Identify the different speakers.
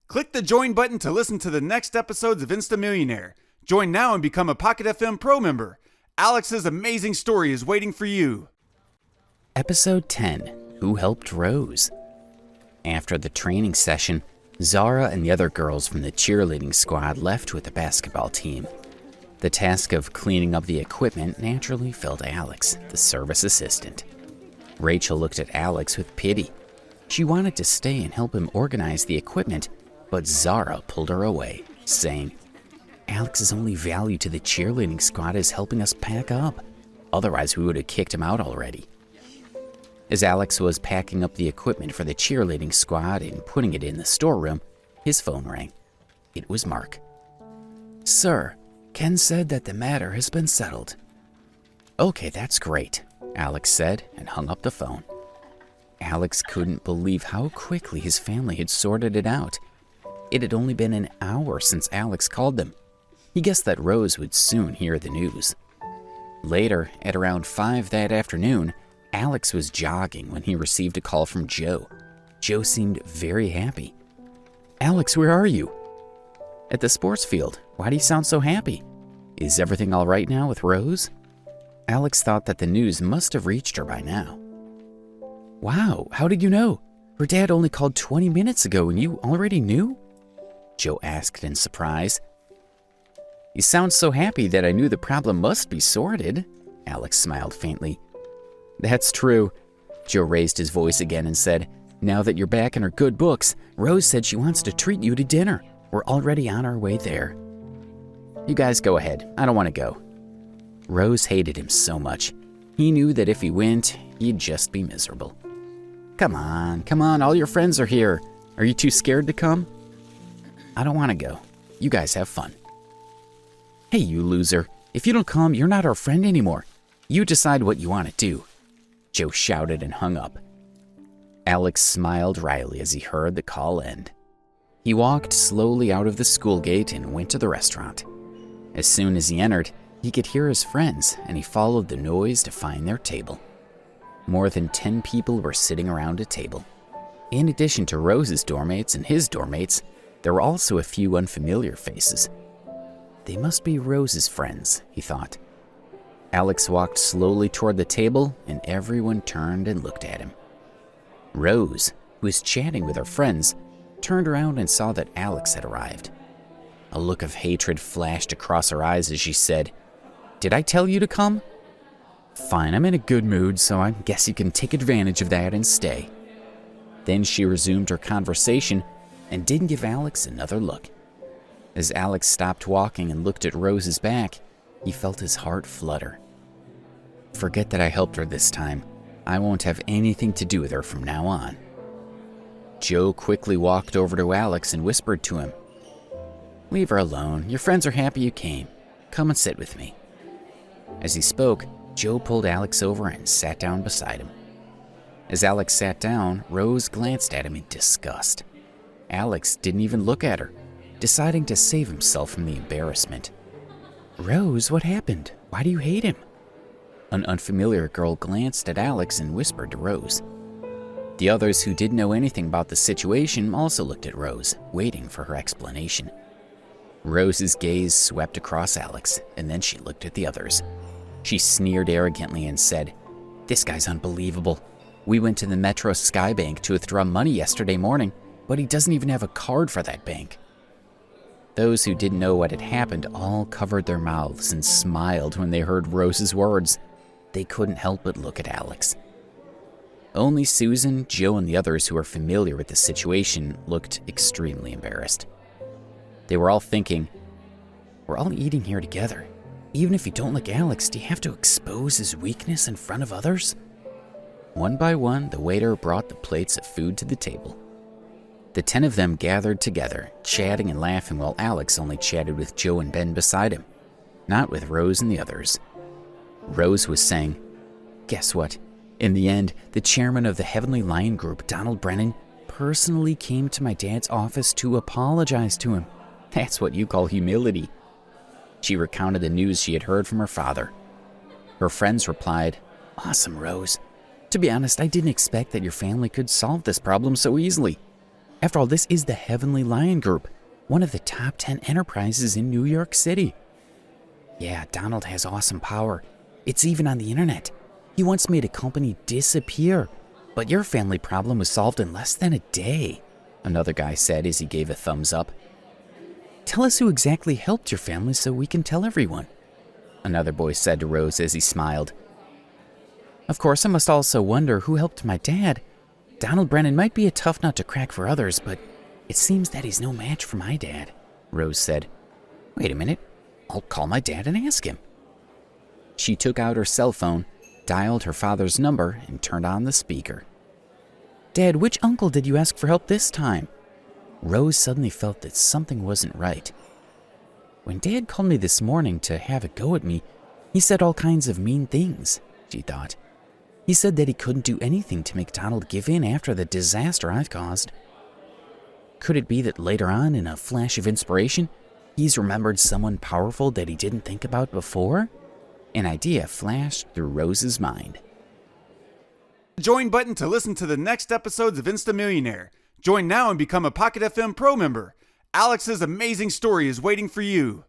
Speaker 1: Click the join button to listen to the next episodes of Insta Millionaire. Join now and become a Pocket FM Pro member. Alex's amazing story is waiting for you.
Speaker 2: Episode 10, Who Helped Rose? After the training session, Zara and the other girls from the cheerleading squad left with the basketball team. The task of cleaning up the equipment naturally fell to Alex, the service assistant. Rachel looked at Alex with pity. She wanted to stay and help him organize the equipment, but Zara pulled her away, saying, "Alex's only value to the cheerleading squad is helping us pack up. Otherwise, we would have kicked him out already." As Alex was packing up the equipment for the cheerleading squad and putting it in the storeroom, his phone rang. It was Mark. "Sir, Ken said that the matter has been settled." "Okay, that's great," Alex said and hung up the phone. Alex couldn't believe how quickly his family had sorted it out. It had only been an hour since Alex called them. He guessed that Rose would soon hear the news. Later, at around 5 that afternoon, Alex was jogging when he received a call from Joe. Joe seemed very happy. "Alex, where are you?" "At the sports field. Why do you sound so happy? Is everything all right now with Rose?" Alex thought that the news must have reached her by now. "Wow, how did you know? Her dad only called 20 minutes ago and you already knew?" Joe asked in surprise. "You sound so happy that I knew the problem must be sorted," Alex smiled faintly. "That's true." Joe raised his voice again and said, "Now that you're back in her good books, Rose said she wants to treat you to dinner. We're already on our way there." "You guys go ahead. I don't want to go." Rose hated him so much. He knew that if he went, he'd just be miserable. Come on, all your friends are here. Are you too scared to come?" "I don't want to go. You guys have fun." "Hey, you loser. If you don't come, you're not our friend anymore. You decide what you want to do," Joe shouted and hung up. Alex smiled wryly as he heard the call end. He walked slowly out of the school gate and went to the restaurant. As soon as he entered, he could hear his friends, and he followed the noise to find their table. More than 10 people were sitting around a table. In addition to Rose's doormates and his doormates, there were also a few unfamiliar faces. They must be Rose's friends, he thought. Alex walked slowly toward the table, and everyone turned and looked at him. Rose, who was chatting with her friends, turned around and saw that Alex had arrived. A look of hatred flashed across her eyes as she said, "Did I tell you to come?" "Fine, I'm in a good mood, so I guess you can take advantage of that and stay." Then she resumed her conversation and didn't give Alex another look. As Alex stopped walking and looked at Rose's back, he felt his heart flutter. "Forget that I helped her this time. I won't have anything to do with her from now on." Joe quickly walked over to Alex and whispered to him, "Leave her alone. Your friends are happy you came. Come and sit with me." As he spoke, Joe pulled Alex over and sat down beside him. As Alex sat down, Rose glanced at him in disgust. Alex didn't even look at her, deciding to save himself from the embarrassment. "Rose, what happened? Why do you hate him?" An unfamiliar girl glanced at Alex and whispered to Rose. The others who didn't know anything about the situation also looked at Rose, waiting for her explanation. Rose's gaze swept across Alex, and then she looked at the others. She sneered arrogantly and said, "This guy's unbelievable. We went to the Metro Sky Bank to withdraw money yesterday morning, but he doesn't even have a card for that bank." Those who didn't know what had happened all covered their mouths and smiled when they heard Rose's words. They couldn't help but look at Alex. Only Susan, Joe, and the others who were familiar with the situation looked extremely embarrassed. They were all thinking, "We're all eating here together. Even if you don't like Alex, do you have to expose his weakness in front of others?" One by one, the waiter brought the plates of food to the table. The 10 of them gathered together, chatting and laughing while Alex only chatted with Joe and Ben beside him, not with Rose and the others. Rose was saying, "Guess what? In the end, the chairman of the Heavenly Lion Group, Donald Brennan, personally came to my dad's office to apologize to him. That's what you call humility." She recounted the news she had heard from her father. Her friends replied, "Awesome, Rose. To be honest, I didn't expect that your family could solve this problem so easily." After all, this is the Heavenly Lion Group, one of the top 10 enterprises in New York City. Yeah, Donald has awesome power. It's even on the internet. He once made a company disappear, but your family problem was solved in less than a day, another guy said as he gave a thumbs up. Tell us who exactly helped your family so we can tell everyone, another boy said to Rose as he smiled. Of course, I must also wonder who helped my dad. Donald Brennan might be a tough nut to crack for others, but it seems that he's no match for my dad, Rose said. Wait a minute, I'll call my dad and ask him. She took out her cell phone, dialed her father's number, and turned on the speaker. Dad, which uncle did you ask for help this time? Rose suddenly felt that something wasn't right. When Dad called me this morning to have a go at me, he said all kinds of mean things, she thought. He said that he couldn't do anything to make Donald give in after the disaster I've caused. Could it be that later on, in a flash of inspiration, he's remembered someone powerful that he didn't think about before? An idea flashed through Rose's mind.
Speaker 1: Join button to listen to the next episodes of Insta Millionaire. Join now and become a Pocket FM Pro member. Alex's amazing story is waiting for you.